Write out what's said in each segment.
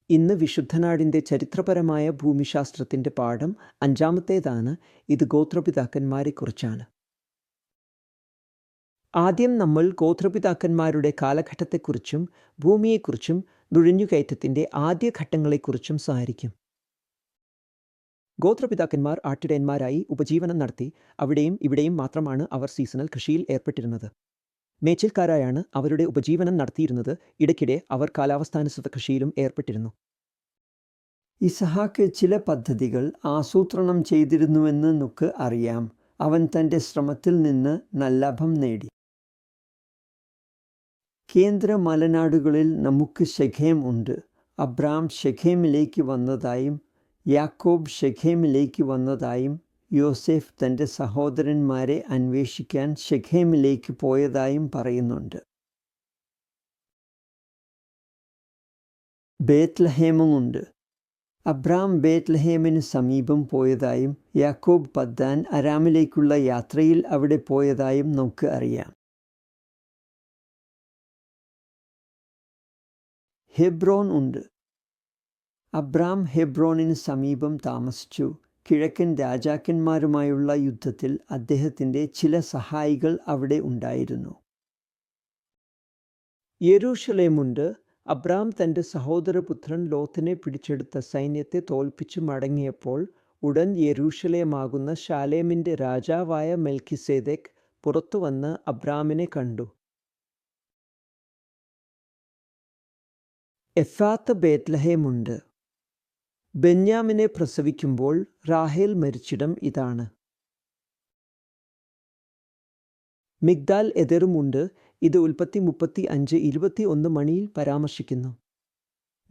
ഇന്ന് വിശുദ്ധനാടിൻ്റെ ചരിത്രപരമായ ഭൂമിശാസ്ത്രത്തിൻ്റെ പാഠം 5-ാമത്തേതാണ്. ഇത് ഗോത്രപിതാക്കന്മാരെക്കുറിച്ചാണ്. ആദ്യം നമ്മൾ ഗോത്രപിതാക്കന്മാരുടെ കാലഘട്ടത്തെക്കുറിച്ചും ഭൂമിയെക്കുറിച്ചും നുഴഞ്ഞുകയറ്റത്തിൻ്റെ ആദ്യ ഘട്ടങ്ങളെക്കുറിച്ചും സംസാരിക്കും. ഗോത്രപിതാക്കന്മാർ ആട്ടിടയന്മാരായി ഉപജീവനം നടത്തി. അവിടെയും ഇവിടെയും മാത്രമാണ് അവർ സീസണൽ കൃഷിയിൽ ഏർപ്പെട്ടിരുന്നത്. മേച്ചിൽക്കാരായാണ് അവരുടെ ഉപജീവനം നടത്തിയിരുന്നത്. ഇടയ്ക്കിടെ അവർ കാലാവസ്ഥാനുസൃത കൃഷിയിലും ഏർപ്പെട്ടിരുന്നു. ഇസഹാക്ക് ചില പദ്ധതികൾ ആസൂത്രണം ചെയ്തിരുന്നുവെന്ന് നമുക്ക് അറിയാം. അവൻ തൻ്റെ ശ്രമത്തിൽ നിന്ന് നല്ലാഭം നേടി. കേന്ദ്ര മലനാടുകളിൽ നമുക്ക് ശെഖേം ഉണ്ട്. അബ്രാം ശെഖേമിലേക്ക് വന്നതായും യാക്കോബ് ശെഖേമിലേക്ക് വന്നതായും യോസേഫ് തൻ്റെ സഹോദരന്മാരെ അന്വേഷിക്കാൻ ശെഖേമിലേക്ക് പോയതായും പറയുന്നുണ്ട്. ബേത്ലഹേമുമുണ്ട്. അബ്രാം ബേത്ലഹേമിന് സമീപം പോയതായും യാക്കോബ് പദ്ദാൻ അരാമിലേക്കുള്ള യാത്രയിൽ അവിടെ പോയതായും നമുക്ക് അറിയാം. ഹെബ്രോൻ ഉണ്ട്. അബ്രാം ഹെബ്രോണിന് സമീപം താമസിച്ചു. കിഴക്കൻ രാജാക്കന്മാരുമായുള്ള യുദ്ധത്തിൽ അദ്ദേഹത്തിൻ്റെ ചില സഹായികൾ അവിടെ ഉണ്ടായിരുന്നു. യെരൂശലേമുണ്ട്. അബ്രാം തൻ്റെ സഹോദരപുത്രൻ ലോത്തിനെ പിടിച്ചെടുത്ത സൈന്യത്തെ തോൽപ്പിച്ചു മടങ്ങിയപ്പോൾ ഉടൻ യെരൂശലേമാകുന്ന ശാലേമിൻ്റെ രാജാവായ മെൽക്കിസേദെക്ക് പുറത്തുവന്ന് അബ്രാമിനെ കണ്ടു. എഫ്രാത്ത് ബേത്ലഹേമുണ്ട്. ബെന്യാമിനെ പ്രസവിക്കുമ്പോൾ റാഹേൽ മരിച്ചിടം ഇതാണ്. മിഗ്ദാൽ എദെറുമുണ്ട്. ഇത് ഉൽപ്പത്തി 35:21 മണിയിൽ പരാമർശിക്കുന്നു.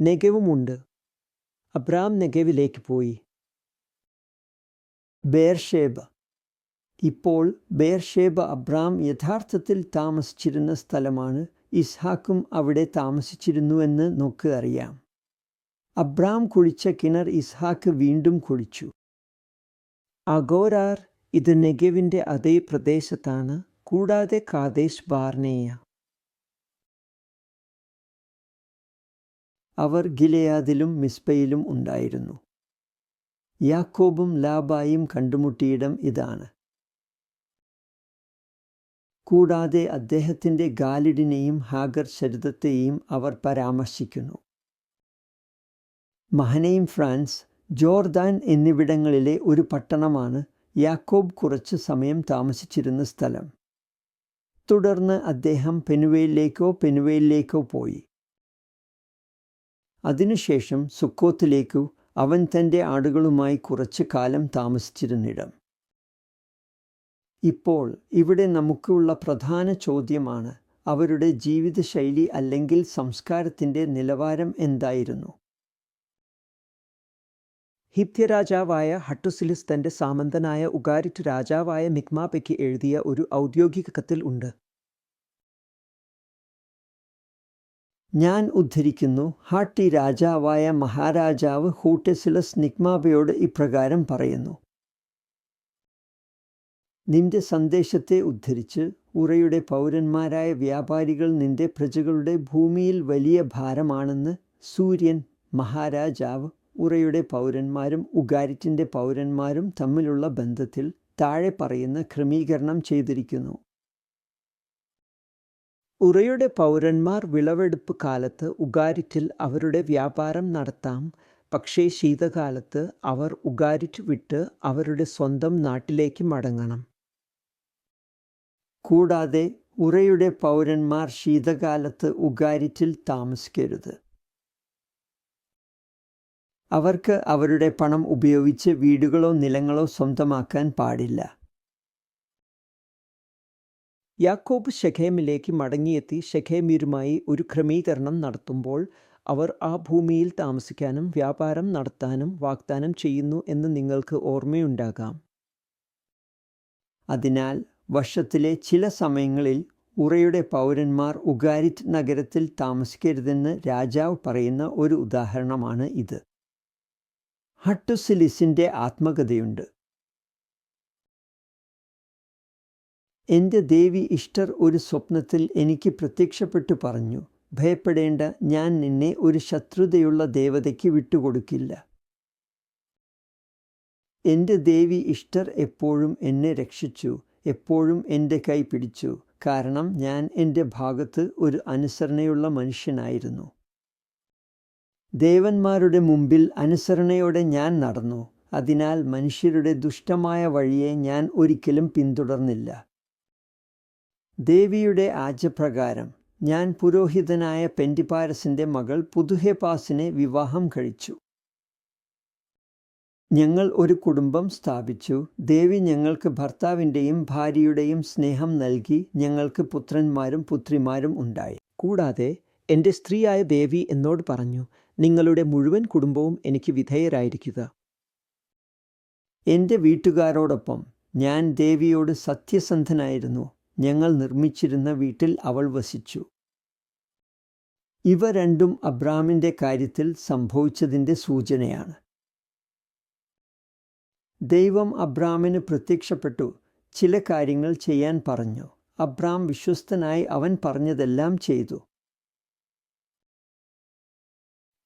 നെഗവുമുണ്ട്. അബ്രാം നെഗവിലേക്ക് പോയി. ബേർഷേബ. ഇപ്പോൾ ബേർഷേബ അബ്രാം യഥാർത്ഥത്തിൽ താമസിച്ചിരുന്ന സ്ഥലമാണ്. ഇസ്ഹാക്കും അവിടെ താമസിച്ചിരുന്നുവെന്ന് നമുക്ക് അറിയാം. അബ്രാം കുഴിച്ച കിണർ ഇസ്ഹാക്ക് വീണ്ടും കുഴിച്ചു. അഗോരാർ. ഇത് നെഗവിൻ്റെ അതേ പ്രദേശത്താണ്. കൂടാതെ കാദേശ് ബാർനേയ. അവർ ഗിലെയാദിലും മിസ്പയിലും ഉണ്ടായിരുന്നു. യാക്കോബും ലാബായും കണ്ടുമുട്ടിയിടം ഇതാണ്. കൂടാതെ അദ്ദേഹത്തിൻ്റെ ഗാലിഡിനെയും ഹാഗർ ചരിതത്തെയും അവർ പരാമർശിക്കുന്നു. മഹനൈം, ഫ്രാൻസ്, ജോർദാൻ എന്നിവിടങ്ങളിലെ ഒരു പട്ടണമാണ് യാക്കോബ് കുറച്ച് സമയം താമസിച്ചിരുന്ന സ്ഥലം. തുടർന്ന് അദ്ദേഹം പെനുവേലിലേക്കോ പോയി. അതിനുശേഷം സുക്കോത്തിലേക്കു അവൻ തൻ്റെ ആടുകളുമായി കുറച്ച് കാലം താമസിച്ചിരുന്നിടം. ഇപ്പോൾ ഇവിടെ നമുക്കുള്ള പ്രധാന ചോദ്യമാണ്, അവരുടെ ജീവിതശൈലി അല്ലെങ്കിൽ സംസ്കാരത്തിൻ്റെ നിലവാരം എന്തായിരുന്നു? ഹിത്യരാജാവായ ഹട്ടുസിലിസ് തൻ്റെ സാമന്തനായ ഉഗാരിറ്റ് രാജാവായ മിക്മാപയ്ക്ക് എഴുതിയ ഒരു ഔദ്യോഗിക കത്തിൽ ഉണ്ട്. ഞാൻ ഉദ്ധരിക്കുന്നു. ഹാട്ടി രാജാവായ മഹാരാജാവ് ഹൂട്ടെസിലസ് നിക്മാബയോട് ഇപ്രകാരം പറയുന്നു: നിന്റെ സന്ദേശത്തെ ഉദ്ധരിച്ച് ഉറയുടെ പൗരന്മാരായ വ്യാപാരികൾ നിന്റെ പ്രജകളുടെ ഭൂമിയിൽ വലിയ ഭാരമാണെന്ന് സൂര്യൻ മഹാരാജാവ് ഉറയുടെ പൗരന്മാരും ഉഗാരിറ്റിൻ്റെ പൗരന്മാരും തമ്മിലുള്ള ബന്ധത്തിൽ താഴെ പറയുന്ന ക്രമീകരണം ചെയ്തിരിക്കുന്നു. ഉറയുടെ പൗരന്മാർ വിളവെടുപ്പ് കാലത്ത് ഉഗാരിറ്റിൽ അവരുടെ വ്യാപാരം നടത്താം. പക്ഷേ ശീതകാലത്ത് അവർ ഉഗാരിറ്റ് വിട്ട് അവരുടെ സ്വന്തം നാട്ടിലേക്ക് മടങ്ങണം. കൂടാതെ ഉറയുടെ പൗരന്മാർ ശീതകാലത്ത് ഉഗാരിറ്റിൽ താമസിക്കരുത്. അവർക്ക് അവരുടെ പണം ഉപയോഗിച്ച് വീടുകളോ നിലങ്ങളോ സ്വന്തമാക്കാൻ പാടില്ല. യാക്കോബ് ശെഖേമിലേക്ക് മടങ്ങിയെത്തി ശെഖേമ്യരുമായി ഒരു ക്രമീകരണം നടത്തുമ്പോൾ അവർ ആ ഭൂമിയിൽ താമസിക്കാനും വ്യാപാരം നടത്താനും വാഗ്ദാനം ചെയ്യുന്നു എന്ന് നിങ്ങൾക്ക് ഓർമ്മയുണ്ടാകാം. അതിനാൽ വർഷത്തിലെ ചില സമയങ്ങളിൽ ഉറയുടെ പൗരന്മാർ ഉഗാരിറ്റ് നഗരത്തിൽ താമസിക്കരുതെന്ന് രാജാവ് പറയുന്ന ഒരു ഉദാഹരണമാണ് ഇത്. ഹട്ടുസിലിസിൻ്റെ ആത്മകഥയുണ്ട്. എൻ്റെ ദേവി ഇഷ്ടർ ഒരു സ്വപ്നത്തിൽ എനിക്ക് പ്രത്യക്ഷപ്പെട്ടു പറഞ്ഞു, ഭയപ്പെടേണ്ട, ഞാൻ നിന്നെ ഒരു ശത്രുതയുള്ള ദേവതയ്ക്ക് വിട്ടുകൊടുക്കില്ല. എൻ്റെ ദേവി ഇഷ്ടർ എപ്പോഴും എന്നെ രക്ഷിച്ചു, എപ്പോഴും എൻ്റെ കൈ പിടിച്ചു. കാരണം ഞാൻ എൻ്റെ ഭാഗത്ത് ഒരു അനുസരണയുള്ള മനുഷ്യനായിരുന്നു. ദേവന്മാരുടെ മുമ്പിൽ അനുസരണയോടെ ഞാൻ നടന്നു. അതിനാൽ മനുഷ്യരുടെ ദുഷ്ടമായ വഴിയെ ഞാൻ ഒരിക്കലും പിന്തുടർന്നില്ല. ദേവിയുടെ ആജ്ഞപ്രകാരം ഞാൻ പുരോഹിതനായ പെൻഡിപാരസിൻ്റെ മകൾ പുതുഹെപാസിനെ വിവാഹം കഴിച്ചു. ഞങ്ങൾ ഒരു കുടുംബം സ്ഥാപിച്ചു. ദേവി ഞങ്ങൾക്ക് ഭർത്താവിൻ്റെയും ഭാര്യയുടെയും സ്നേഹം നൽകി. ഞങ്ങൾക്ക് പുത്രന്മാരും പുത്രിമാരും ഉണ്ടായി. കൂടാതെ എൻ്റെ സ്ത്രീയായ ദേവി എന്നോട് പറഞ്ഞു, നിങ്ങളുടെ മുഴുവൻ കുടുംബവും എനിക്ക് വിധേയരായിരിക്കുക. എൻ്റെ വീട്ടുകാരോടൊപ്പം ഞാൻ ദേവിയോട് സത്യസന്ധനായിരുന്നു. ഞങ്ങൾ നിർമ്മിച്ചിരുന്ന വീട്ടിൽ അവൾ വസിച്ചു. ഇവ രണ്ടും അബ്രാമിൻ്റെ കാര്യത്തിൽ സംഭവിച്ചതിൻ്റെ സൂചനയാണ്. ദൈവം അബ്രാമിന് പ്രത്യക്ഷപ്പെട്ടു ചില കാര്യങ്ങൾ ചെയ്യാൻ പറഞ്ഞു. അബ്രാം വിശ്വസ്തനായി അവൻ പറഞ്ഞതെല്ലാം ചെയ്തു.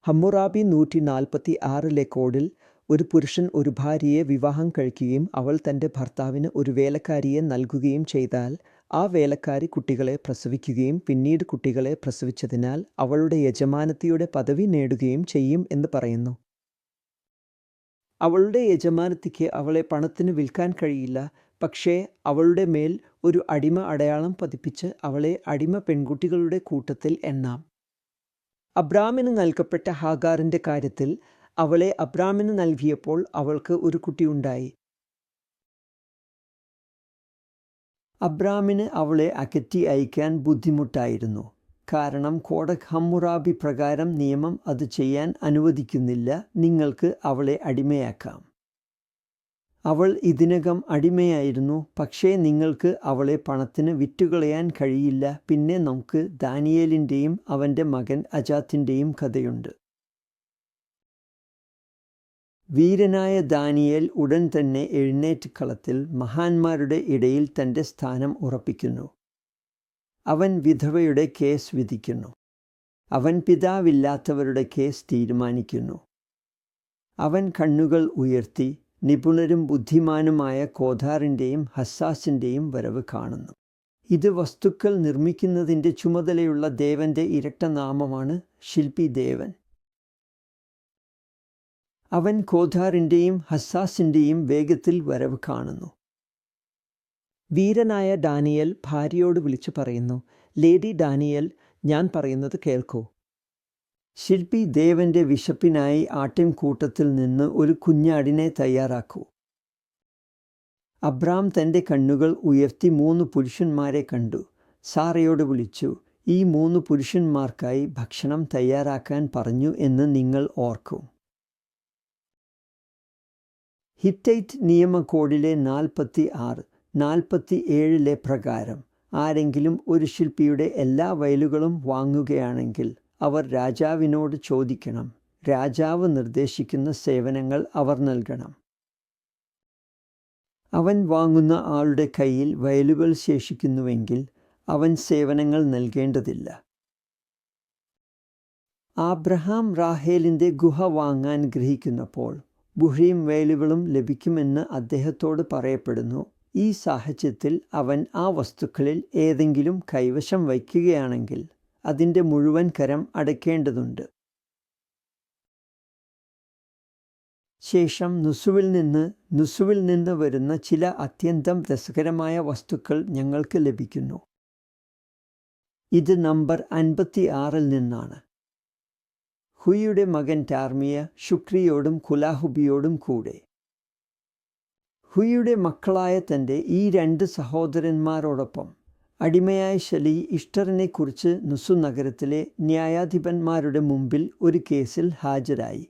ഹമ്മുറാബി 146 കോഡിൽ ഒരു പുരുഷൻ ഒരു ഭാര്യയെ വിവാഹം കഴിക്കുകയും അവൾ തൻ്റെ ഭർത്താവിന് ഒരു വേലക്കാരിയെ നൽകുകയും ചെയ്താൽ ആ വേലക്കാരി കുട്ടികളെ പ്രസവിക്കുകയും പിന്നീട് കുട്ടികളെ പ്രസവിച്ചതിനാൽ അവളുടെ യജമാനത്തിയുടെ പദവി നേടുകയും ചെയ്യും എന്ന് പറയുന്നു. അവളുടെ യജമാനത്തിക്ക് അവളെ പണത്തിന് വിൽക്കാൻ കഴിയില്ല, പക്ഷേ അവളുടെ മേൽ ഒരു അടിമ അടയാളം പതിപ്പിച്ച് അവളെ അടിമ പെൺകുട്ടികളുടെ കൂട്ടത്തിൽ എണ്ണാം. അബ്രാമിന് നൽകപ്പെട്ട ഹാഗാറിൻ്റെ കാര്യത്തിൽ അവളെ അബ്രാമിന് നൽകിയപ്പോൾ അവൾക്ക് ഒരു കുട്ടിയുണ്ടായി. അബ്രാമിന് അവളെ അകറ്റി അയക്കാൻ ബുദ്ധിമുട്ടായിരുന്നു. കാരണം കോഡക് ഹമ്മുറാബി പ്രകാരം നിയമം അത് ചെയ്യാൻ അനുവദിക്കുന്നില്ല. നിങ്ങൾക്ക് അവളെ അടിമയാക്കാം. അവൾ ഇതിനകം അടിമയായിരുന്നു, പക്ഷേ നിങ്ങൾക്ക് അവളെ പണത്തിന് വിറ്റുകളയാൻ കഴിയില്ല. പിന്നെ നമുക്ക് ദാനിയേലിൻ്റെയും അവൻ്റെ മകൻ അജാത്തിൻ്റെയും കഥയുണ്ട്. വീരനായ ദാനിയേൽ ഉടൻ തന്നെ എഴുന്നേറ്റ് കളത്തിൽ മഹാന്മാരുടെ ഇടയിൽ തൻ്റെ സ്ഥാനം ഉറപ്പിക്കുന്നു. അവൻ വിധവയുടെ കേസ് വിധിക്കുന്നു. അവൻ പിതാവില്ലാത്തവരുടെ കേസ് തീരുമാനിക്കുന്നു. അവൻ കണ്ണുകൾ ഉയർത്തി നിപുണരും ബുദ്ധിമാനുമായ കോഥാറിൻ്റെയും ഹസ്സാസിൻ്റെയും വരവ് കാണുന്നു. ഇത് വസ്തുക്കൾ നിർമ്മിക്കുന്നതിൻ്റെ ചുമതലയുള്ള ദേവൻ്റെ ഇരട്ട നാമമാണ് ശില്പി ദേവൻ. അവൻ കോഥാറിൻ്റെയും ഹസ്സാസിൻ്റെയും വേഗത്തിൽ വരവ് കാണുന്നു. വീരനായ ഡാനിയേൽ ഭാര്യയോട് വിളിച്ചു പറയുന്നു, ലേഡി ഡാനിയേൽ, ഞാൻ പറയുന്നത് കേൾക്കൂ. ശില്പി ദേവൻ്റെ വിശപ്പിനായി ആട്ടിൻകൂട്ടത്തിൽ നിന്ന് ഒരു കുഞ്ഞാടിനെ തയ്യാറാക്കൂ. അബ്രാം തൻ്റെ കണ്ണുകൾ ഉയർത്തി 3 പുരുഷന്മാരെ കണ്ടു. സാറയോട് വിളിച്ചു, ഈ 3 പുരുഷന്മാർക്കായി ഭക്ഷണം തയ്യാറാക്കാൻ പറഞ്ഞു എന്ന് നിങ്ങൾ ഓർക്കും. ഹിറ്റൈറ്റ് നിയമകോഡിലെ 46-47 പ്രകാരം ആരെങ്കിലും ഒരു ശില്പിയുടെ എല്ലാ വയലുകളും വാങ്ങുകയാണെങ്കിൽ അവർ രാജാവിനോട് ചോദിക്കണം. രാജാവ് നിർദ്ദേശിക്കുന്ന സേവനങ്ങൾ അവർ നൽകണം. അവൻ വാങ്ങുന്ന ആളുടെ കയ്യിൽ വയലുകൾ ശേഷിക്കുന്നുവെങ്കിൽ അവൻ സേവനങ്ങൾ നൽകേണ്ടതില്ല. ആബ്രഹാം റാഹേലിൻ്റെ ഗുഹ വാങ്ങാൻ ഗ്രഹിക്കുന്നപ്പോൾ ബുഹ്രീം വയലുകളും ലഭിക്കുമെന്ന് അദ്ദേഹത്തോട് പറയപ്പെടുന്നു. ഈ സാഹചര്യത്തിൽ അവൻ ആ വസ്തുക്കളിൽ ഏതെങ്കിലും കൈവശം വയ്ക്കുകയാണെങ്കിൽ അതിൻ്റെ മുഴുവൻ കരം അടയ്ക്കേണ്ടതുണ്ട്. ശേഷം നുസുവിൽ നിന്ന് വരുന്ന ചില അത്യന്തം രസകരമായ വസ്തുക്കൾ ഞങ്ങൾക്ക് ലഭിക്കുന്നു. ഇത് നമ്പർ 56 നിന്നാണ്. ഹുയുടെ മകൻ ടാർമിയ ശുക്രിയോടും കുലാഹുബിയോടും കൂടെ ഹുയുടെ മക്കളായ തൻ്റെ ഈ 2 സഹോദരന്മാരോടൊപ്പം അടിമയായ ശലി ഇഷ്ടറിനെക്കുറിച്ച് നുസു നഗരത്തിലെ ന്യായാധിപന്മാരുടെ മുമ്പിൽ ഒരു കേസിൽ ഹാജരായി.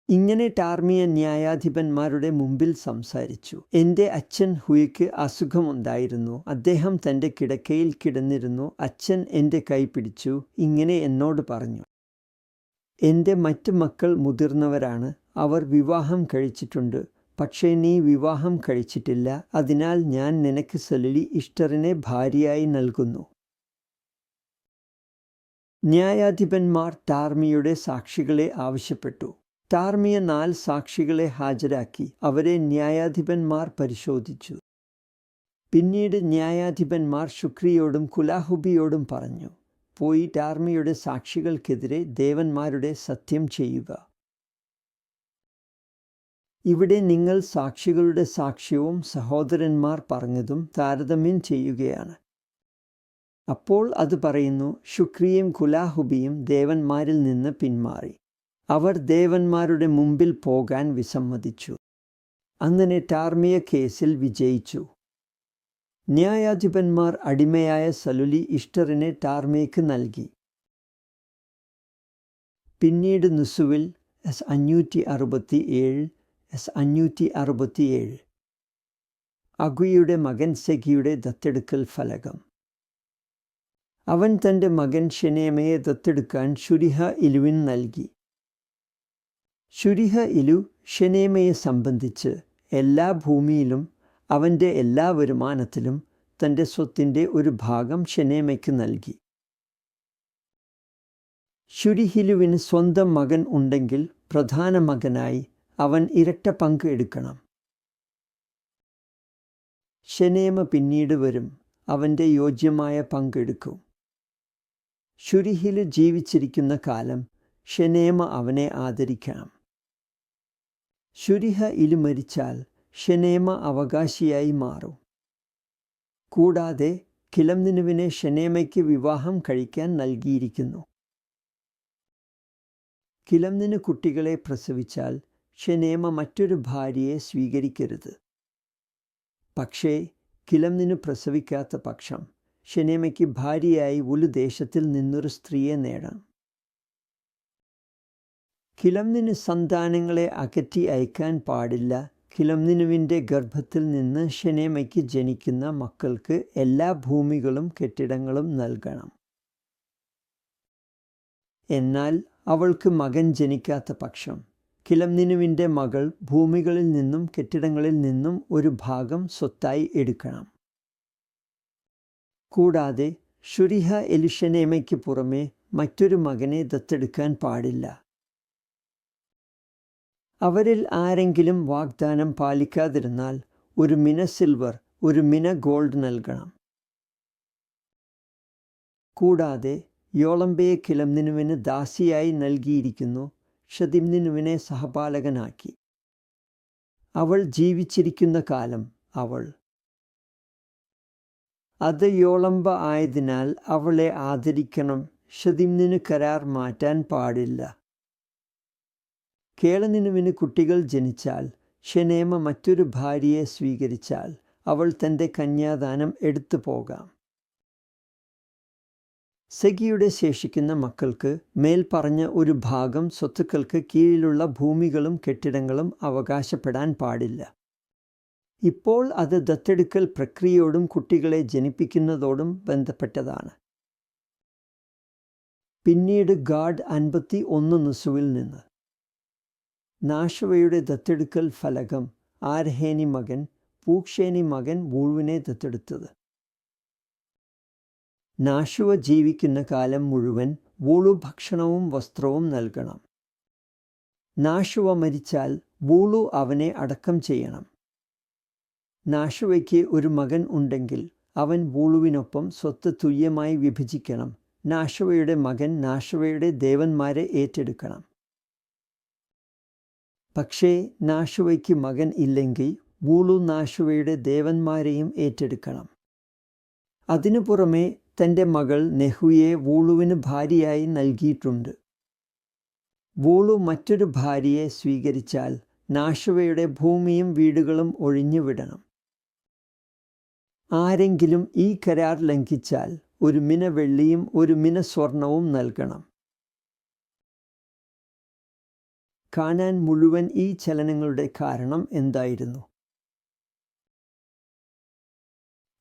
ഇങ്ങനെ ടാർമിയ ന്യായാധിപന്മാരുടെ മുമ്പിൽ സംസാരിച്ചു. എൻ്റെ അച്ഛൻ ഹുയ്ക്ക് അസുഖമുണ്ടായിരുന്നു. അദ്ദേഹം തൻ്റെ കിടക്കയിൽ കിടന്നിരുന്നു. അച്ഛൻ എൻ്റെ കൈ പിടിച്ചു ഇങ്ങനെ എന്നോട് പറഞ്ഞു, എൻ്റെ മറ്റ് മക്കൾ മുതിർന്നവരാണ്. അവർ വിവാഹം കഴിച്ചിട്ടുണ്ട്. പക്ഷേ നീ വിവാഹം കഴിച്ചിട്ടില്ല. അതിനാൽ ഞാൻ നിനക്ക് സലലി ഇഷ്ടറിനെ ഭാര്യയായി നൽകുന്നു. ന്യായാധിപന്മാർ ടാർമിയുടെ സാക്ഷികളെ ആവശ്യപ്പെട്ടു. ടാർമിയ 4 സാക്ഷികളെ ഹാജരാക്കി. അവരെ ന്യായാധിപന്മാർ പരിശോധിച്ചു. പിന്നീട് ന്യായാധിപന്മാർ ശുക്രിയോടും കുലാഹുബിയോടും പറഞ്ഞു, പോയി ടാർമിയുടെ സാക്ഷികൾക്കെതിരെ ദേവന്മാരുടെ സത്യം ചെയ്യുക. ഇവിടെ നിങ്ങൾ സാക്ഷികളുടെ സാക്ഷ്യവും സഹോദരന്മാർ പറഞ്ഞതും താരതമ്യം ചെയ്യുകയാണ്. അപ്പോൾ അത് പറയുന്നു, ശുക്രിയും കുലാഹുബിയും ദേവന്മാരിൽ നിന്ന് പിന്മാറി. അവർ ദേവന്മാരുടെ മുമ്പിൽ പോകാൻ വിസമ്മതിച്ചു. അങ്ങനെ ടാർമിയ കേസിൽ വിജയിച്ചു. ന്യായാധിപന്മാർ അടിമയായ സലുലി ഇഷ്ടറിനെ ടാർമിയക്ക് നൽകി. പിന്നീട് നുസുവിൽ S567 S567 അഗുയുടെ മകൻ സെഗിയുടെ ദത്തെടുക്കൽ ഫലകം. അവൻ തൻ്റെ മകൻ ഷെനേമയെ ദത്തെടുക്കാൻ ശുരിഹ ഇലുവിന് നൽകി. ശുരിഹ ഇലു ഷെനേമയെ സംബന്ധിച്ച് എല്ലാ ഭൂമിയിലും അവൻ്റെ എല്ലാ വരുമാനത്തിലും തൻ്റെ സ്വത്തിൻ്റെ ഒരു ഭാഗം ഷെനേമയ്ക്ക് നൽകി. ശുരിഹിലുവിന് സ്വന്തം മകൻ ഉണ്ടെങ്കിൽ പ്രധാന മകനായി അവൻ ഇരട്ട പങ്ക് എടുക്കണം. ഷെനേമ പിന്നീട് വരും, അവൻ്റെ യോജ്യമായ പങ്കെടുക്കും. ശുരിഹില് ജീവിച്ചിരിക്കുന്ന കാലം ഷെനേമ അവനെ ആദരിക്കണം. ശുരിഹ ഇലു മരിച്ചാൽ ഷെനേമ അവകാശിയായി മാറും. കൂടാതെ കിലംനിനുവിനെ ഷെനേമയ്ക്ക് വിവാഹം കഴിക്കാൻ നൽകിയിരിക്കുന്നു. കിലംനിന് കുട്ടികളെ പ്രസവിച്ചാൽ ഷെനേമ മറ്റൊരു ഭാര്യയെ സ്വീകരിക്കരുത്. പക്ഷേ കിലംനിന് പ്രസവിക്കാത്ത പക്ഷം ഷെനേമയ്ക്ക് ഭാര്യയായി ഒരു ദേശത്തിൽ നിന്നൊരു സ്ത്രീയെ നേടാം. കിലംനിന് സന്താനങ്ങളെ അകറ്റി അയക്കാൻ പാടില്ല. കിലംനിനുവിൻ്റെ ഗർഭത്തിൽ നിന്ന് ഷെനേമയ്ക്ക് ജനിക്കുന്ന മക്കൾക്ക് എല്ലാ ഭൂമികളും കെട്ടിടങ്ങളും നൽകണം. എന്നാൽ അവൾക്ക് മകൻ ജനിക്കാത്ത പക്ഷം കിലംനിനുവിൻ്റെ മകൾ ഭൂമികളിൽ നിന്നും കെട്ടിടങ്ങളിൽ നിന്നും ഒരു ഭാഗം സ്വത്തായി എടുക്കണം. കൂടാതെ ശുരിഹ എലു ഷെനേമയ്ക്ക് പുറമെ മറ്റൊരു മകനെ ദത്തെടുക്കാൻ പാടില്ല. അവരിൽ ആരെങ്കിലും വാഗ്ദാനം പാലിക്കാതിരുന്നാൽ ഒരു മിന സിൽവർ, ഒരു മിന ഗോൾഡ് നൽകണം. കൂടാതെ യോളംബയെ കിലംനിനുവിന് ദാസിയായി നൽകിയിരിക്കുന്നു. ഷദിംനിനുവിനെ സഹപാലകനാക്കി. അവൾ ജീവിച്ചിരിക്കുന്ന കാലം അവൾ അത് യോളംബ ആയതിനാൽ അവളെ ആദരിക്കണം. ഷദിംനിന് കരാർ മാറ്റാൻ പാടില്ല. കേളനിനുവിന് കുട്ടികൾ ജനിച്ചാൽ ഷെനേമ മറ്റൊരു ഭാര്യയെ സ്വീകരിച്ചാൽ അവൾ തൻ്റെ കന്യാദാനം എടുത്തു പോകാം. സെഗിയുടെ ശേഷിക്കുന്ന മക്കൾക്ക് മേൽപ്പറഞ്ഞ ഒരു ഭാഗം സ്വത്തുക്കൾക്ക് കീഴിലുള്ള ഭൂമികളും കെട്ടിടങ്ങളും അവകാശപ്പെടാൻ പാടില്ല. ഇപ്പോൾ അത് ദത്തെടുക്കൽ പ്രക്രിയയോടും കുട്ടികളെ ജനിപ്പിക്കുന്നതോടും ബന്ധപ്പെട്ടതാണ്. പിന്നീട് ഗാഡ് 51 നുസുവിൽ നിന്ന് നാശവയുടെ ദത്തെടുക്കൽ ഫലകം. ആർഹേനി മകൻ പൂക്ഷേനി മകൻ വൂഴുവിനെ ദത്തെടുത്തത്. നാശുവ ജീവിക്കുന്ന കാലം മുഴുവൻ വൂളു ഭക്ഷണവും വസ്ത്രവും നൽകണം. നാശുവ മരിച്ചാൽ വൂളു അവനെ അടക്കം ചെയ്യണം. നാശുവയ്ക്ക് ഒരു മകൻ ഉണ്ടെങ്കിൽ അവൻ വൂളുവിനൊപ്പം സ്വത്ത് തുല്യമായി വിഭജിക്കണം. നാശുവയുടെ മകൻ നാശുവയുടെ ദേവന്മാരെ ഏറ്റെടുക്കണം. പക്ഷേ നാശുവയ്ക്ക് മകൻ ഇല്ലെങ്കിൽ വൂളു നാശുവയുടെ ദേവന്മാരെയും ഏറ്റെടുക്കണം. അതിനു പുറമെ തൻ്റെ മകൾ നെഹുയെ വൂളുവിന് ഭാര്യയായി നൽകിയിട്ടുണ്ട്. വൂളു മറ്റൊരു ഭാര്യയെ സ്വീകരിച്ചാൽ നാശുവയുടെ ഭൂമിയും വീടുകളും ഒഴിഞ്ഞുവിടണം. ആരെങ്കിലും ഈ കരാർ ലംഘിച്ചാൽ ഒരു മിന വെള്ളിയും ഒരു മിന സ്വർണവും നൽകണം. കാനാൻ മുഴുവൻ ഈ ചലനങ്ങളുടെ കാരണം എന്തായിരുന്നു?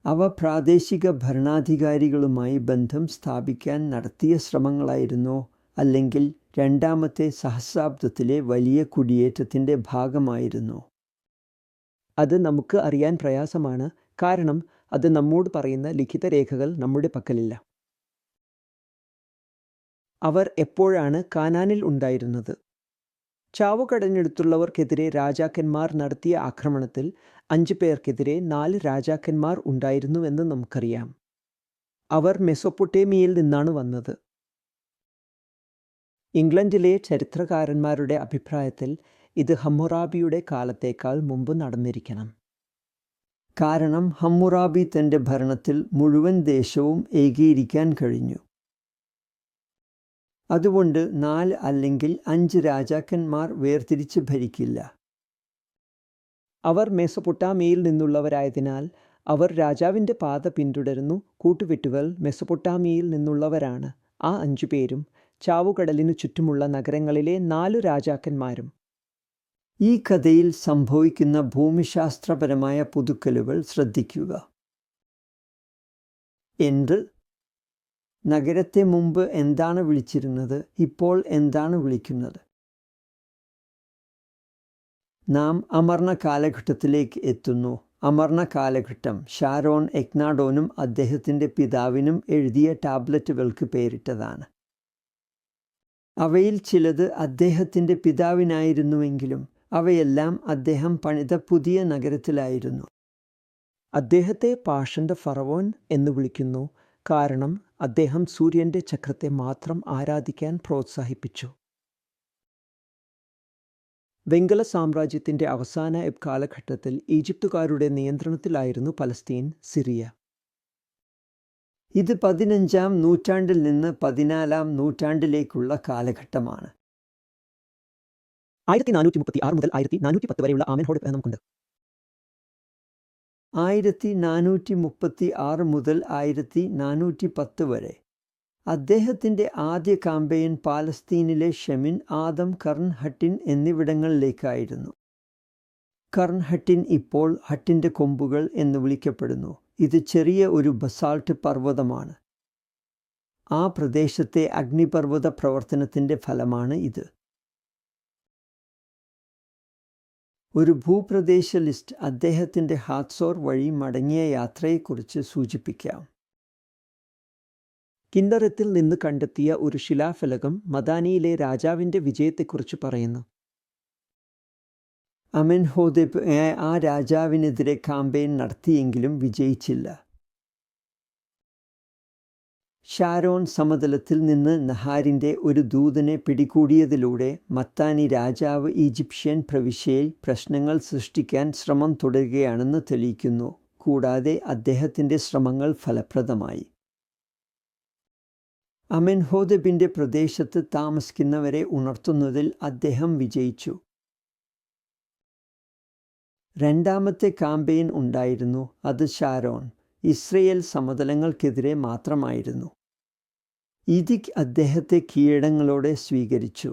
അവ പ്രാദേശിക ഭരണാധികാരികളുമായി ബന്ധം സ്ഥാപിക്കാൻ നടത്തിയ ശ്രമങ്ങളായിരുന്നോ, അല്ലെങ്കിൽ രണ്ടാമത്തെ സഹസ്രാബ്ദത്തിലെ വലിയ കുടിയേറ്റത്തിൻ്റെ ഭാഗമായിരുന്നോ? അത് നമുക്ക് അറിയാൻ പ്രയാസമാണ്. കാരണം അത് നമ്മോട് പറയുന്ന ലിഖിത രേഖകൾ നമ്മുടെ പക്കലില്ല. അവർ എപ്പോഴാണ് കാനാനിൽ ഉണ്ടായിരുന്നത്? ചാവുകടലിനടുത്തുള്ളവർക്കെതിരെ രാജാക്കന്മാർ നടത്തിയ ആക്രമണത്തിൽ 5 പേർക്കെതിരെ 4 രാജാക്കന്മാർ ഉണ്ടായിരുന്നുവെന്ന് നമുക്കറിയാം. അവർ മെസൊപ്പൊട്ടേമിയയിൽ നിന്നാണ് വന്നത്. ഇംഗ്ലണ്ടിലെ ചരിത്രകാരന്മാരുടെ അഭിപ്രായത്തിൽ ഇത് ഹമ്മുറാബിയുടെ കാലത്തേക്കാൾ മുമ്പ് നടന്നിരിക്കണം. കാരണം ഹമ്മുറാബി തൻ്റെ ഭരണത്തിൽ മുഴുവൻ ദേശവും ഏകീകരിക്കാൻ കഴിഞ്ഞു. അതുകൊണ്ട് 4 അല്ലെങ്കിൽ 5 രാജാക്കന്മാർ വേർതിരിച്ച് ഭരിക്കില്ല. അവർ മെസൊപ്പൊട്ടാമിയയിൽ നിന്നുള്ളവരായതിനാൽ അവർ രാജാവിൻ്റെ പാത പിന്തുടരുന്നു. കൂട്ടുകെട്ടുകൾ മെസൊപ്പൊട്ടാമിയയിൽ നിന്നുള്ളവരാണ്. ആ 5 പേരും ചാവുകടലിനു ചുറ്റുമുള്ള നഗരങ്ങളിലെ 4 രാജാക്കന്മാരും. ഈ കഥയിൽ സംഭവിക്കുന്ന ഭൂമിശാസ്ത്രപരമായ പുതുക്കലുകൾ ശ്രദ്ധിക്കുക. എന്ത്? നഗരത്തെ മുമ്പ് എന്താണ് വിളിച്ചിരുന്നത്? ഇപ്പോൾ എന്താണ് വിളിക്കുന്നത്? നാം അമർണ കാലഘട്ടത്തിലേക്ക് എത്തുന്നു. അമർണ കാലഘട്ടം ഷാരോൺ എക്നാഡോനും അദ്ദേഹത്തിൻ്റെ പിതാവിനും എഴുതിയ ടാബ്ലറ്റുകൾക്ക് പേരിട്ടതാണ്. അവയിൽ ചിലത് അദ്ദേഹത്തിൻ്റെ പിതാവിനായിരുന്നുവെങ്കിലും അവയെല്ലാം അദ്ദേഹം പണിത പുതിയ നഗരത്തിലായിരുന്നു. അദ്ദേഹത്തെ പാഷൻ്റെ ഫറവോൻ എന്ന് വിളിക്കുന്നു. കാരണം അദ്ദേഹം സൂര്യൻ്റെ ചക്രത്തെ മാത്രം ആരാധിക്കാൻ പ്രോത്സാഹിപ്പിച്ചു. വെങ്കല സാമ്രാജ്യത്തിൻ്റെ അവസാന കാലഘട്ടത്തിൽ ഈജിപ്തുകാരുടെ നിയന്ത്രണത്തിലായിരുന്നു പലസ്തീൻ, സിറിയ. ഇത് 15-ാം നൂറ്റാണ്ടിൽ നിന്ന് 14-ാം നൂറ്റാണ്ടിലേക്കുള്ള കാലഘട്ടമാണ്. 1436 മുതൽ 1410 വരെയുള്ള ആമൻഹോട് നമുക്കുണ്ട്. 1436 മുതൽ 1410 വരെ. അദ്ദേഹത്തിൻ്റെ ആദ്യ കാമ്പയിൻ പാലസ്തീനിലെ ഷെമിൻ, ആദം, കർൺ ഹട്ടിൻ എന്നിവിടങ്ങളിലേക്കായിരുന്നു. കർൺ ഹട്ടിൻ ഇപ്പോൾ ഹട്ടിൻ്റെ കൊമ്പുകൾ എന്ന് വിളിക്കപ്പെടുന്നു. ഇത് ചെറിയ ഒരു ബസാൾട്ട് പർവ്വതമാണ്. ആ പ്രദേശത്തെ അഗ്നിപർവ്വത പ്രവർത്തനത്തിൻ്റെ ഫലമാണ് ഇത്. ഒരു ഭൂപ്രദേശ ലിസ്റ്റ് അദ്ദേഹത്തിൻ്റെ ഹാത്സോർ വഴി മടങ്ങിയ യാത്രയെക്കുറിച്ച് സൂചിപ്പിക്കാം. കിന്നറത്തിൽ നിന്ന് കണ്ടെത്തിയ ഒരു ശിലാഫലകം മദാനിയിലെ രാജാവിൻ്റെ വിജയത്തെക്കുറിച്ച് പറയുന്നു. അമെൻഹോദെബ് ആ രാജാവിനെതിരെ കാമ്പയിൻ നടത്തിയെങ്കിലും വിജയിച്ചില്ല. ഷാരോൺ സമതലത്തിൽ നിന്ന് നഹാരിൻ്റെ ഒരു ദൂതനെ പിടികൂടിയതിലൂടെ മത്താനി രാജാവ് ഈജിപ്ഷ്യൻ പ്രവിശ്യയിൽ പ്രശ്നങ്ങൾ സൃഷ്ടിക്കാൻ ശ്രമം തുടരുകയാണെന്ന് തെളിയിക്കുന്നു. കൂടാതെ അദ്ദേഹത്തിൻ്റെ ശ്രമങ്ങൾ ഫലപ്രദമായി. അമെൻഹോദെബിൻ്റെ പ്രദേശത്ത് താമസിക്കുന്നവരെ ഉണർത്തുന്നതിൽ അദ്ദേഹം വിജയിച്ചു. രണ്ടാമത്തെ കാമ്പയിൻ ഉണ്ടായിരുന്നു. അത് ഷാരോൺ, ഇസ്രയേൽ സമതലങ്ങൾക്കെതിരെ മാത്രമായിരുന്നു. ഈദിക് അദ്ദേഹത്തെ കീഴടങ്ങളോടെ സ്വീകരിച്ചു.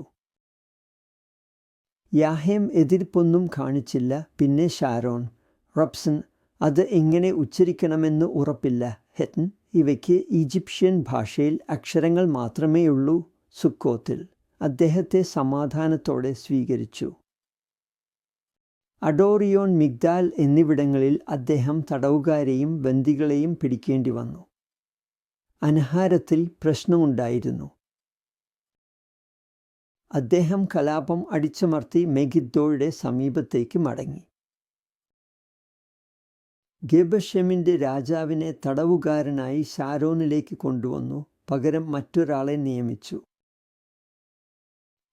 യാഹേം എതിർപ്പൊന്നും കാണിച്ചില്ല. പിന്നെ ഷാരോൺ, റബ്സൺ, അത് എങ്ങനെ ഉച്ചരിക്കണമെന്ന് ഉറപ്പില്ല, ഹെറ്റൻ, ഇവയ്ക്ക് ഈജിപ്ഷ്യൻ ഭാഷയിൽ അക്ഷരങ്ങൾ മാത്രമേയുള്ളൂ. സുക്കോത്തിൽ അദ്ദേഹത്തെ സമാധാനത്തോടെ സ്വീകരിച്ചു. അഡോറിയോൺ, മിഗ്ദാൽ എന്നിവിടങ്ങളിൽ അദ്ദേഹം തടവുകാരെയും ബന്ദികളെയും പിടിക്കേണ്ടി വന്നു. അനഹാരത്തിൽ പ്രശ്നമുണ്ടായിരുന്നു. അദ്ദേഹം കലാപം അടിച്ചമർത്തി മെഗിദ്ദോയുടെ സമീപത്തേക്ക് മടങ്ങി. ഗെബഷെമിൻ്റെ രാജാവിനെ തടവുകാരനായി ഷാരോനിലേക്ക് കൊണ്ടുവന്നു. പകരം മറ്റൊരാളെ നിയമിച്ചു.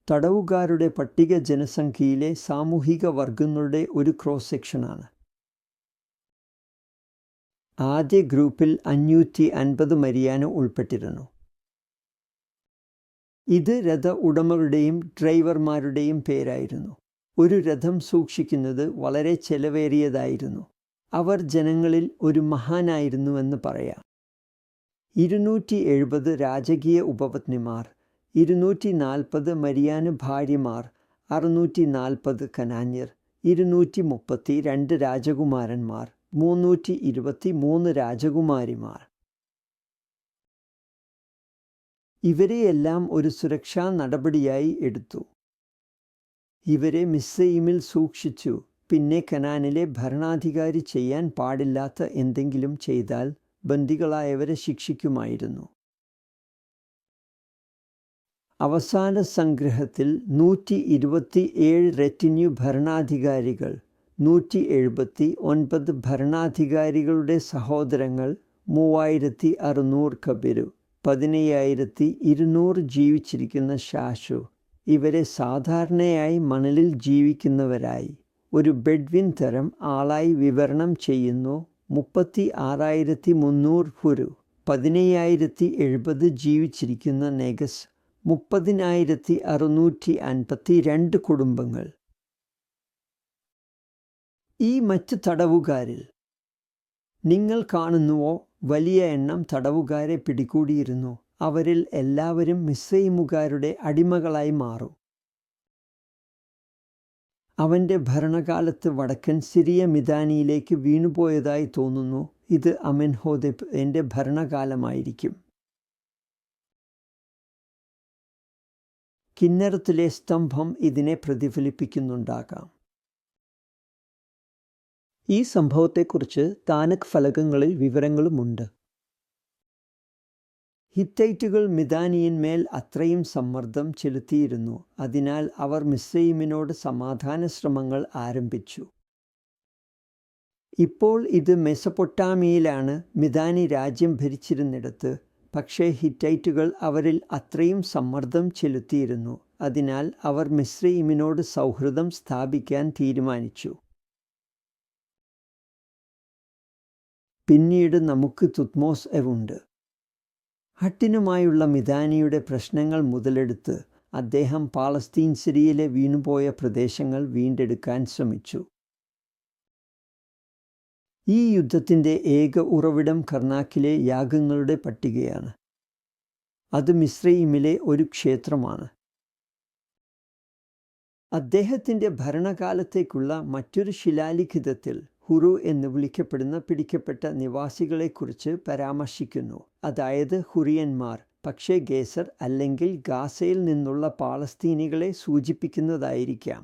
തടവുകാരുടെ പട്ടിക ജനസംഖ്യയിലെ സാമൂഹിക വർഗങ്ങളുടെ ഒരു ക്രോസ് സെക്ഷനാണ്. ആദ്യ ഗ്രൂപ്പിൽ 550 മരിയാനോ ഉൾപ്പെട്ടിരുന്നു. ഇത് രഥ ഉടമകളുടെയും ഡ്രൈവർമാരുടെയും പേരായിരുന്നു. ഒരു രഥം സൂക്ഷിക്കുന്നത് വളരെ ചെലവേറിയതായിരുന്നു. അവർ ജനങ്ങളിൽ ഒരു മഹാനായിരുന്നുവെന്ന് പറയാം. 270 രാജകീയ ഉപപത്നിമാർ, 240 മരിയാന് ഭാര്യമാർ, 640 കനാന്യർ, 232 രാജകുമാരന്മാർ, 323 രാജകുമാരിമാർ. ഇവരെയെല്ലാം ഒരു സുരക്ഷാ നടപടിയായി എടുത്തു. ഇവരെ മിസ്രയീമിൽ സൂക്ഷിച്ചു. പിന്നെ കനാനിലെ ഭരണാധികാരി ചെയ്യാൻ പാടില്ലാത്ത എന്തെങ്കിലും ചെയ്താൽ ബന്ദികളായവരെ ശിക്ഷിക്കുമായിരുന്നു. അവസാന സംഗ്രഹത്തിൽ 127 റെറ്റിന്യൂ ഭരണാധികാരികൾ, 179 ഭരണാധികാരികളുടെ സഹോദരങ്ങൾ, 3600 കബിരു, 15200 ജീവിച്ചിരിക്കുന്ന ശാശു, ഇവരെ സാധാരണയായി മണലിൽ ജീവിക്കുന്നവരായി ഒരു ബെഡ്വിൻ തരം ആളായി വിവരണം ചെയ്യുന്നു. 36300 ഹുരു, 15070 ജീവിച്ചിരിക്കുന്ന നെഗസ്, 30652 കുടുംബങ്ങൾ. ഈ മറ്റ് തടവുകാരിൽ നിങ്ങൾ കാണുന്നുവോ, വലിയ എണ്ണം തടവുകാരെ പിടികൂടിയിരുന്നു. അവരിൽ എല്ലാവരും മിസ്രയീമുകാരുടെ അടിമകളായി മാറും. അവൻ്റെ ഭരണകാലത്ത് വടക്കൻ സിറിയ മിതാനിയിലേക്ക് വീണുപോയതായി തോന്നുന്നു. ഇത് അമെൻഹോദെപ്പ് എൻ്റെ ഭരണകാലമായിരിക്കും. കിന്നരത്തിലെ സ്തംഭം ഇതിനെ പ്രതിഫലിപ്പിക്കുന്നുണ്ടാകാം. ഈ സംഭവത്തെക്കുറിച്ച് താനക് ഫലകങ്ങളിൽ വിവരങ്ങളുമുണ്ട്. ഹിറ്റൈറ്റുകൾ മിതാനിയന്മേൽ അത്രയും സമ്മർദ്ദം ചെലുത്തിയിരുന്നു. അതിനാൽ അവർ മിസ്രയീമിനോട് സമാധാന ശ്രമങ്ങൾ ആരംഭിച്ചു. ഇപ്പോൾ ഇത് മെസൊപ്പൊട്ടാമിയയിലാണ്, മിതാനി രാജ്യം ഭരിച്ചിരുന്നിടത്ത്. പക്ഷേ ഹിറ്റൈറ്റുകൾ അവരിൽ അത്രയും സമ്മർദ്ദം ചെലുത്തിയിരുന്നു. അതിനാൽ അവർ മിസ്രയീമിനോട് സൗഹൃദം സ്ഥാപിക്കാൻ തീരുമാനിച്ചു. പിന്നീട് നമുക്ക് തുത്മോസ് ഉണ്ട്. ഹട്ടിനുമായുള്ള മിതാനിയുടെ പ്രശ്നങ്ങൾ മുതലെടുത്ത് അദ്ദേഹം പാലസ്തീൻ സിറിയയിലെ വീണുപോയ പ്രദേശങ്ങൾ വീണ്ടെടുക്കാൻ ശ്രമിച്ചു. ഈ യുദ്ധത്തിൻ്റെ ഏക ഉറവിടം കർണാക്കിലെ യാഗങ്ങളുടെ പട്ടികയാണ്. അത് മിസ്രയീമിലെ ഒരു ക്ഷേത്രമാണ്. അദ്ദേഹത്തിൻ്റെ ഭരണകാലത്തേക്കുള്ള മറ്റൊരു ശിലാലിഖിതത്തിൽ ഹുറു എന്ന് വിളിക്കപ്പെടുന്ന പിടിക്കപ്പെട്ട നിവാസികളെക്കുറിച്ച് പരാമർശിക്കുന്നു, അതായത് ഹുറിയന്മാർ. പക്ഷേ ഗേസർ അല്ലെങ്കിൽ ഗാസയിൽ നിന്നുള്ള പാലസ്തീനികളെ സൂചിപ്പിക്കുന്നതായിരിക്കാം.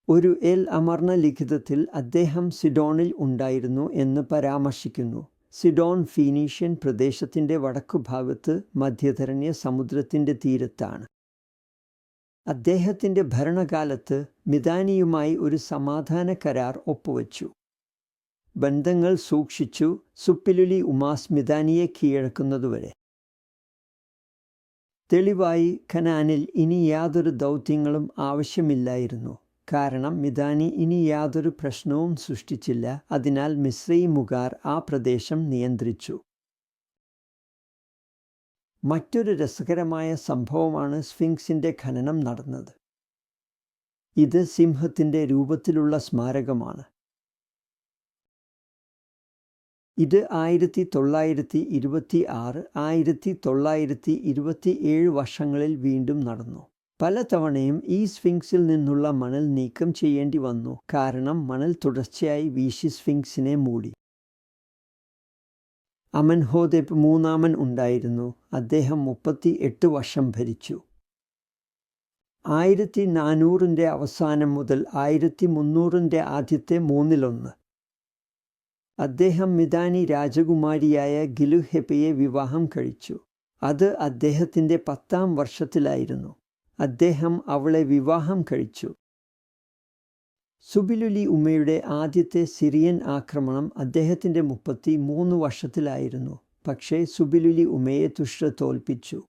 ഒരു എൽ അമർണ ലിഖിതത്തിൽ അദ്ദേഹം സിഡോണിൽ ഉണ്ടായിരുന്നു എന്ന് പരാമർശിക്കുന്നു. സിഡോൺ ഫീനീഷ്യൻ പ്രദേശത്തിൻ്റെ വടക്കുഭാഗത്ത് മധ്യധരണ്യ സമുദ്രത്തിൻ്റെ തീരത്താണ്. അദ്ദേഹത്തിൻ്റെ ഭരണകാലത്ത് മിതാനിയുമായി ഒരു സമാധാന കരാർ ഒപ്പുവച്ചു. ബന്ധങ്ങൾ സൂക്ഷിച്ചു, സുപ്പിലുലി ഉമാസ് മിതാനിയെ കീഴടക്കുന്നതുവരെ. തെളിവായി കനാനിൽ ഇനി യാതൊരു ദൗത്യങ്ങളും ആവശ്യമില്ലായിരുന്നു. കാരണം മിതാനി ഇനി യാതൊരു പ്രശ്നവും സൃഷ്ടിച്ചില്ല. അതിനാൽ മിസ്രയീമുകാർ ആ പ്രദേശം നിയന്ത്രിച്ചു. മറ്റൊരു രസകരമായ സംഭവമാണ് സ്ഫിങ്സിൻ്റെ ഖനനം നടന്നത്. ഇത് സിംഹത്തിൻ്റെ രൂപത്തിലുള്ള സ്മാരകമാണ്. ഇത് 1926, 1927 വർഷങ്ങളിൽ വീണ്ടും നടന്നു. പലതവണയും ഈ സ്ഫിങ്സിൽ നിന്നുള്ള മണൽ നീക്കം ചെയ്യേണ്ടി വന്നു, കാരണം മണൽ തുടർച്ചയായി വീശി സ്ഫിങ്സിനെ മൂടി. അമൻഹോദെപ്പ് മൂന്നാമൻ ഉണ്ടായിരുന്നു. അദ്ദേഹം 38 വർഷം ഭരിച്ചു. 1400 അവസാനം മുതൽ 1300 ആദ്യത്തെ മൂന്നിലൊന്ന്. അദ്ദേഹം മിതാനി രാജകുമാരിയായ ഗിലുഹെപ്പയെ വിവാഹം കഴിച്ചു. അത് അദ്ദേഹത്തിൻ്റെ 10ാം വർഷത്തിലായിരുന്നു. അദ്ദേഹം അവളെ വിവാഹം കഴിച്ചു. സുബിലുലി ഉമ്മയുടെ ആദ്യത്തെ സിറിയൻ ആക്രമണം അദ്ദേഹത്തിൻ്റെ 33 വർഷത്തിലായിരുന്നു. പക്ഷേ സുബിലുലി ഉമ്മയെ തുഷ്ര തോൽപ്പിച്ചു.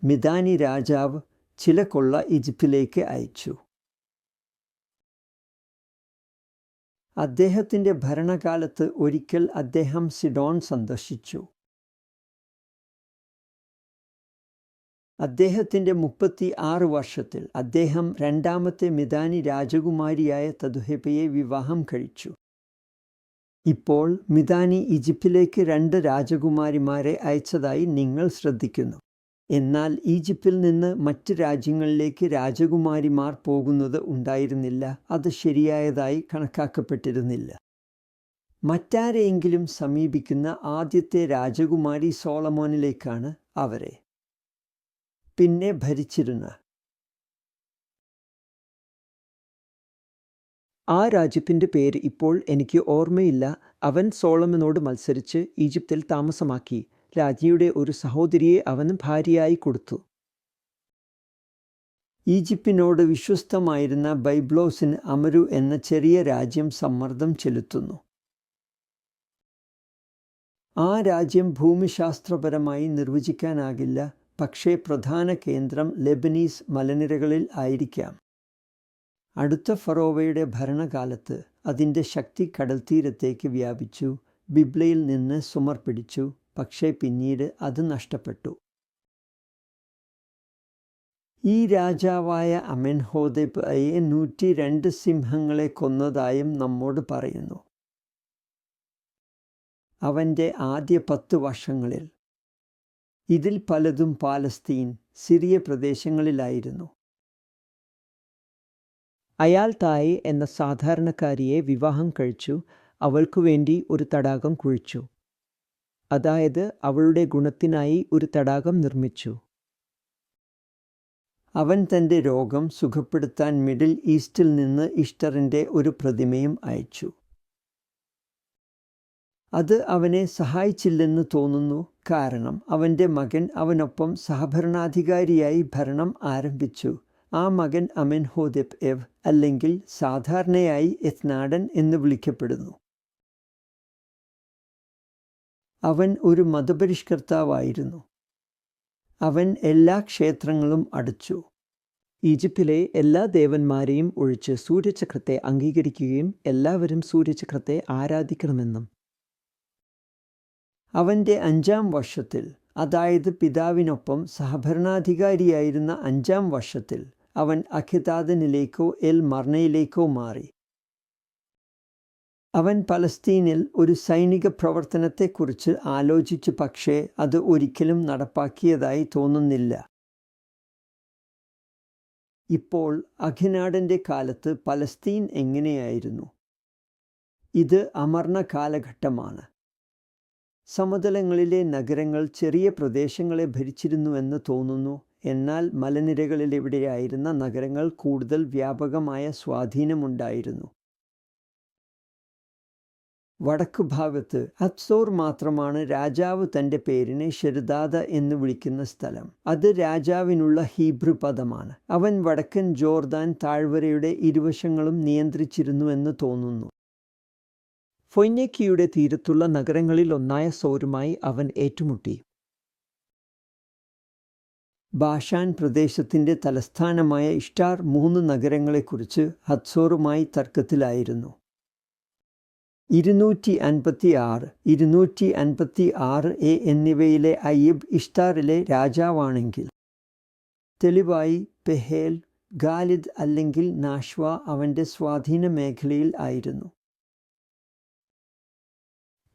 മിതാനി രാജാവ് ചില കൊള്ള ഈജിപ്തിലേക്ക് അയച്ചു. അദ്ദേഹത്തിൻ്റെ ഭരണകാലത്ത് ഒരിക്കൽ അദ്ദേഹം സിഡോൺ സന്ദർശിച്ചു. അദ്ദേഹത്തിൻ്റെ 36 വർഷത്തിൽ അദ്ദേഹം രണ്ടാമത്തെ മിതാനി രാജകുമാരിയായ തദുഹെപ്പയെ വിവാഹം കഴിച്ചു. ഇപ്പോൾ മിതാനി ഈജിപ്തിലേക്ക് 2 രാജകുമാരിമാരെ അയച്ചതായി നിങ്ങൾ ശ്രദ്ധിക്കുന്നു. എന്നാൽ ഈജിപ്തിൽ നിന്ന് മറ്റ് രാജ്യങ്ങളിലേക്ക് രാജകുമാരിമാർ പോകുന്നത് ഉണ്ടായിരുന്നില്ല. അത് ശരിയായതായി കണക്കാക്കപ്പെട്ടിരുന്നില്ല. മറ്റാരെയെങ്കിലും സമീപിക്കുന്ന ആദ്യത്തെ രാജകുമാരി സോളമോനിലേക്കാണ് അവരെ പിന്നെ ഭരിച്ചിരുന്ന. ആ രാജ്യത്തിൻ്റെ പേര് ഇപ്പോൾ എനിക്ക് ഓർമ്മയില്ല. അവൻ സോളമനോട് മത്സരിച്ച് ഈജിപ്തിൽ താമസമാക്കി. രാജ്ഞിയുടെ ഒരു സഹോദരിയെ അവന് ഭാര്യയായി കൊടുത്തു. ഈജിപ്തിനോട് വിശ്വസ്തമായിരുന്ന ബൈബ്ലോസിന് അമരു എന്ന ചെറിയ രാജ്യം സമ്മർദ്ദം ചെലുത്തുന്നു. ആ രാജ്യം ഭൂമിശാസ്ത്രപരമായി നിർവചിക്കാനാകില്ല, പക്ഷേ പ്രധാന കേന്ദ്രം ലെബനീസ് മലനിരകളിൽ ആയിരിക്കാം. അടുത്ത ഫറോവയുടെ ഭരണകാലത്ത് അതിൻ്റെ ശക്തി കടൽത്തീരത്തേക്ക് വ്യാപിച്ചു. ബിബ്ലയിൽ നിന്ന് സുമർ പിടിച്ചു, പക്ഷേ പിന്നീട് അത് നഷ്ടപ്പെട്ടു. ഈ രാജാവായ അമെൻഹോദെബ് 102 സിംഹങ്ങളെ കൊന്നതായും നമ്മോട് പറയുന്നു. അവൻ്റെ ആദ്യ 10 വർഷങ്ങളിൽ. ഇതിൽ പലതും പാലസ്തീൻ, സിറിയ പ്രദേശങ്ങളിലായിരുന്നു. അയാൾ തായി എന്ന സാധാരണക്കാരിയെ വിവാഹം കഴിച്ചു. അവൾക്കു വേണ്ടി ഒരു തടാകം കുഴിച്ചു, അതായത് അവളുടെ ഗുണത്തിനായി ഒരു തടാകം നിർമ്മിച്ചു. അവൻ തൻ്റെ രോഗം സുഖപ്പെടുത്താൻ മിഡിൽ ഈസ്റ്റിൽ നിന്ന് ഈസ്റ്ററിൻ്റെ ഒരു പ്രതിമയും അയച്ചു. അത് അവനെ സഹായിച്ചില്ലെന്ന് തോന്നുന്നു, കാരണം അവൻ്റെ മകൻ അവനൊപ്പം സഹഭരണാധികാരിയായി ഭരണം ആരംഭിച്ചു. ആ മകൻ അമെൻഹോദെബ് എവ്, അല്ലെങ്കിൽ സാധാരണയായി എത്നാഡൻ എന്ന് വിളിക്കപ്പെടുന്നു. അവൻ ഒരു മതപരിഷ്കർത്താവായിരുന്നു. അവൻ എല്ലാ ക്ഷേത്രങ്ങളും അടച്ചു. ഈജിപ്തിലെ എല്ലാ ദേവന്മാരെയും ഒഴിച്ച് സൂര്യചക്രത്തെ അംഗീകരിക്കുകയും എല്ലാവരും സൂര്യചക്രത്തെ ആരാധിക്കണമെന്നും. അവൻ്റെ 5-ാം വർഷത്തിൽ, അതായത് പിതാവിനൊപ്പം സഹഭരണാധികാരിയായിരുന്ന 5-ാം വർഷത്തിൽ, അവൻ അഖെതാദനിലേക്കോ എൽ മർനയിലേക്കോ മാറി. അവൻ പലസ്തീനിൽ ഒരു സൈനിക പ്രവർത്തനത്തെക്കുറിച്ച് ആലോചിച്ചു, പക്ഷേ അത് ഒരിക്കലും നടപ്പാക്കിയതായി തോന്നുന്നില്ല. ഇപ്പോൾ അഖിനാഡൻ്റെ കാലത്ത് പലസ്തീൻ എങ്ങനെയായിരുന്നു? ഇത് അമർണ കാലഘട്ടമാണ്. സമതലങ്ങളിലെ നഗരങ്ങൾ ചെറിയ പ്രദേശങ്ങളെ ഭരിച്ചിരുന്നുവെന്ന് തോന്നുന്നു, എന്നാൽ മലനിരകളിലെവിടെയായിരുന്ന നഗരങ്ങൾ കൂടുതൽ വ്യാപകമായ സ്വാധീനമുണ്ടായിരുന്നു. വടക്കുഭാഗത്ത് ഹത്സോർ മാത്രമാണ് രാജാവ് തൻ്റെ പേരിനെ ഷെർദാദ എന്ന് വിളിക്കുന്ന സ്ഥലം. അത് രാജാവിനുള്ള ഹീബ്രു പദമാണ്. അവൻ വടക്കൻ ജോർദാൻ താഴ്വരയുടെ ഇരുവശങ്ങളും നിയന്ത്രിച്ചിരുന്നുവെന്ന് തോന്നുന്നു. ഫൊയ്നേക്കിയുടെ തീരത്തുള്ള നഗരങ്ങളിലൊന്നായ സോറുമായി അവൻ ഏറ്റുമുട്ടി. ബാഷാൻ പ്രദേശത്തിൻ്റെ തലസ്ഥാനമായ ഇഷ്ടാർ 3 നഗരങ്ങളെക്കുറിച്ച് ഹത്സോറുമായി തർക്കത്തിലായിരുന്നു. 256, 256 എന്നിവയിലെ അയ്യബ് ഇഷ്ടാറിലെ രാജാവാണെങ്കിൽ, തെളിവായി പെഹേൽ, ഗാലിദ് അല്ലെങ്കിൽ നാഷ്വ അവൻ്റെ സ്വാധീന മേഖലയിൽ ആയിരുന്നു.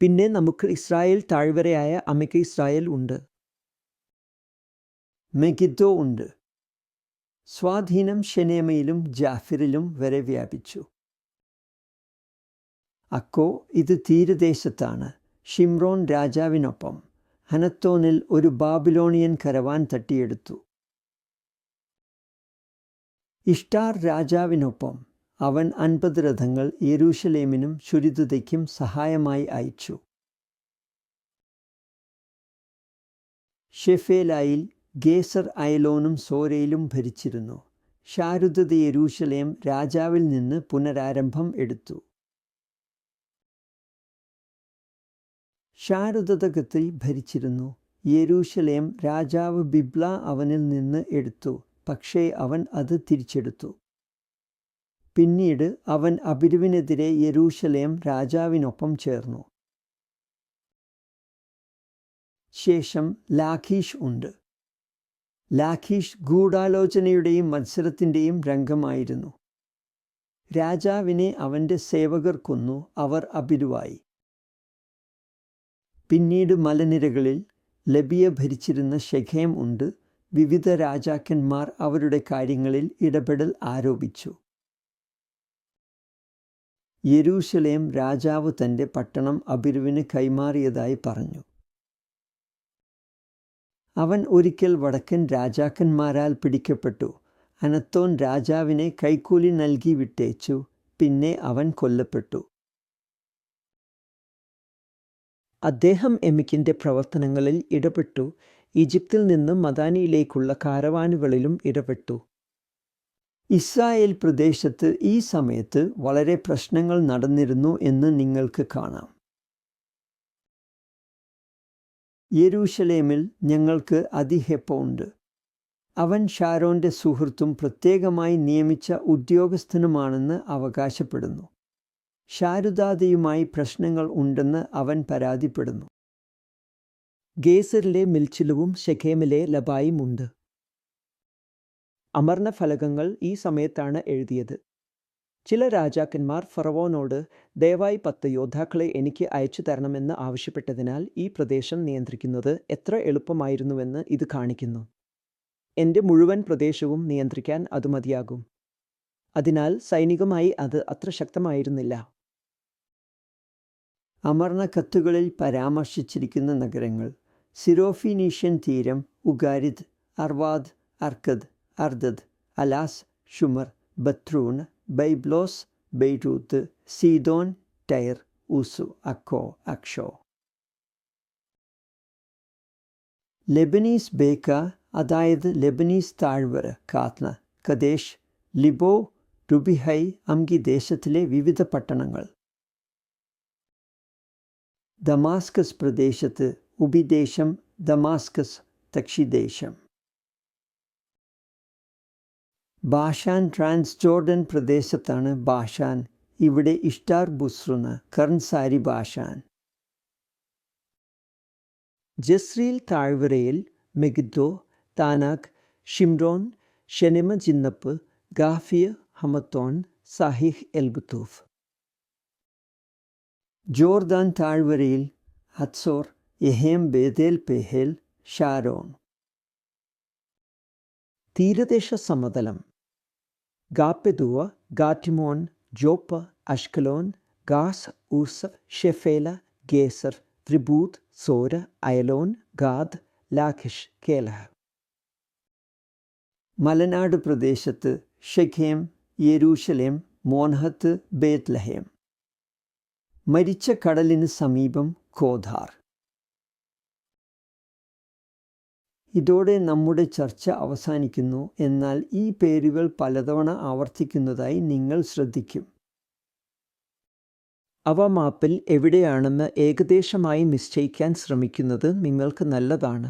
പിന്നെ നമുക്ക് ഇസ്രായേൽ താഴ്വരയായ അമിക്ക ഇസ്രായേൽ ഉണ്ട്. മെഗിദ്ദോ ഉണ്ട്. സ്വാധീനം ഷെനേമയിലും ജാഫിറിലും വരെ വ്യാപിച്ചു. അക്കോ ഇത് തീരദേശത്താണ്. ഷിംറോൻ രാജാവിനൊപ്പം ഹനത്തോനിൽ ഒരു ബാബിലോണിയൻ കരവാൻ തട്ടിയെടുത്തു. ഇഷ്ടാർ രാജാവിനൊപ്പം അവൻ 50 രഥങ്ങൾ യെരൂശലേമിനും ശുരിതുതയ്ക്കും സഹായമായി അയച്ചു. ഷെഫേലായിൽ ഗേസർ അയലോനും സോരയിലും ഭരിച്ചിരുന്നു. ഷാരുദത് യെരൂശലേം രാജാവിൽ നിന്ന് പുനരാരംഭം എടുത്തു. ഷാരുദതകത്തിൽ ഭരിച്ചിരുന്നു. യെരൂശലേം രാജാവ് ബിബ്ല അവനിൽ നിന്ന് എടുത്തു, പക്ഷേ അവൻ അത് തിരിച്ചെടുത്തു. പിന്നീട് അവൻ അബിരുവിനെതിരെ യെരൂശലേം രാജാവിനൊപ്പം ചേർന്നു. ശേഷം ലാഖീഷ് ഉണ്ട്. ലാഖീഷ് ഗൂഢാലോചനയുടെയും മത്സരത്തിൻ്റെയും രംഗമായിരുന്നു. രാജാവിനെ അവൻ്റെ സേവകർ കൊന്നു, അവർ അബിരുവായി. പിന്നീട് മലനിരകളിൽ ലബിയ ഭരിച്ചിരുന്ന ഷെഖേം ഉണ്ട്. വിവിധ രാജാക്കന്മാർ അവരുടെ കാര്യങ്ങളിൽ ഇടപെടൽ ആരോപിച്ചു. യെരൂശലേം രാജാവ് തൻ്റെ പട്ടണം അബിരുവിന് കൈമാറിയതായി പറഞ്ഞു. അവൻ ഒരിക്കൽ വടക്കൻ രാജാക്കന്മാരാൽ പിടിക്കപ്പെട്ടു. അനത്തോൻ രാജാവിനെ കൈക്കൂലി നൽകി വിട്ടേച്ചു. പിന്നെ അവൻ കൊല്ലപ്പെട്ടു. അദ്ദേഹം എമിക്കിൻ്റെ പ്രവർത്തനങ്ങളിൽ ഇടപെട്ടു. ഈജിപ്തിൽ നിന്ന് മദാനിയിലേക്കുള്ള കാരവാനുകളിലും ഇടപെട്ടു. ഇസ്രായേൽ പ്രദേശത്ത് ഈ സമയത്ത് വളരെ പ്രശ്നങ്ങൾ നടന്നിരുന്നു എന്ന് നിങ്ങൾക്ക് കാണാം. യെരൂശലേമിൽ ഞങ്ങൾക്ക് അതിഹെപ്പുണ്ട്. അവൻ ഷാരോൻ്റെ സുഹൃത്തും പ്രത്യേകമായി നിയമിച്ച ഉദ്യോഗസ്ഥനുമാണെന്ന് അവകാശപ്പെടുന്നു. ഷാരുദാദയുമായി പ്രശ്നങ്ങൾ ഉണ്ടെന്ന് അവൻ പരാതിപ്പെടുന്നു. ഗേസറിലെ മിൽച്ചിലുവും ഷെഖേമിലെ ലബായും ഉണ്ട്. അമർന്ന ഫലകങ്ങൾ ഈ സമയത്താണ് എഴുതിയത്. ചില രാജാക്കന്മാർ ഫറവോനോട് ദയവായി 10 യോദ്ധാക്കളെ എനിക്ക് അയച്ചു തരണമെന്ന് ആവശ്യപ്പെട്ടതിനാൽ ഈ പ്രദേശം നിയന്ത്രിക്കുന്നത് എത്ര എളുപ്പമായിരുന്നുവെന്ന് ഇത് കാണിക്കുന്നു. എൻ്റെ മുഴുവൻ പ്രദേശവും നിയന്ത്രിക്കാൻ അത് മതിയാകും. അതിനാൽ സൈനികമായി അത് അത്ര ശക്തമായിരുന്നില്ല. അമർന്ന കത്തുകളിൽ പരാമർശിച്ചിരിക്കുന്ന നഗരങ്ങൾ സിറോഫിനീഷ്യൻ തീരം, ഉഗാരിദ്, അർവാദ്, അർക്കദ്, അർദദ്, അലാസ്, ഷുമർ, ബത്രൂൺ, ബൈബ്ലോസ്, ബെയ്റൂത്ത്, സീദോൻ, ടൈർ, ഉസു, അക്കോ, അക്ഷോ. ലെബനീസ് ബേക്ക, അതായത് ലെബനീസ് താഴ്വര, കാത്ന, കദേശ്, ലിബോ, റുബിഹൈ, അംഗി ദേശത്തിലെ വിവിധ പട്ടണങ്ങൾ. ദമാസ്കസ് പ്രദേശത്ത് ഉബിദേശം, ദമാസ്കസ്, തക്ഷിദേശം. ബാഷാൻ ട്രാൻസ്ജോർഡൻ പ്രദേശത്താണ് ബാഷാൻ. ഇവിടെ ഇഷ്ടാർ ബുസ്രുന, കർൺസാരി ബാഷാൻ. ജസ്രീൽ താഴ്വരയിൽ മെഗിദ്ദോ, താനാക്, ഷിംറോൻ, ഷെനെമ ജിന്നപ്പ്, ഗാഫിയ, ഹമത്തോൺ, സാഹിഹ് എൽബുത്തൂഫ്. ജോർദാൻ താഴ്വരയിൽ ഹത്സോർ, യഹേം, ബേതേൽ, പെഹേൽ, ഷാരോൺ. തീരദേശ സമതലം ഗാപ്പെദുവ, ഗാറ്റിമോൺ, ജോപ്പ, അഷ്കലോൻ, ഗാസ്, ഊസഫ്, ഷെഫേല, ഗേസർ, ത്രിബൂത്ത്, സോര, അയലോൻ, ഗാദ്, ലാഖിഷ്, കേലഹ. മലനാട് പ്രദേശത്ത് ഷെഖേം, യെരൂശലേം, മോൻഹത്ത്, ബേത്ലഹേം. മരിച്ച കടലിന് സമീപം കോധാർ. ഇതോടെ നമ്മുടെ ചർച്ച അവസാനിക്കുന്നു. എന്നാൽ ഈ പേരുകൾ പലതവണ ആവർത്തിക്കുന്നതായി നിങ്ങൾ ശ്രദ്ധിക്കും. അവ മാപ്പിൽ എവിടെയാണെന്ന് ഏകദേശമായി നിശ്ചയിക്കാൻ ശ്രമിക്കുന്നത് നിങ്ങൾക്ക് നല്ലതാണ്.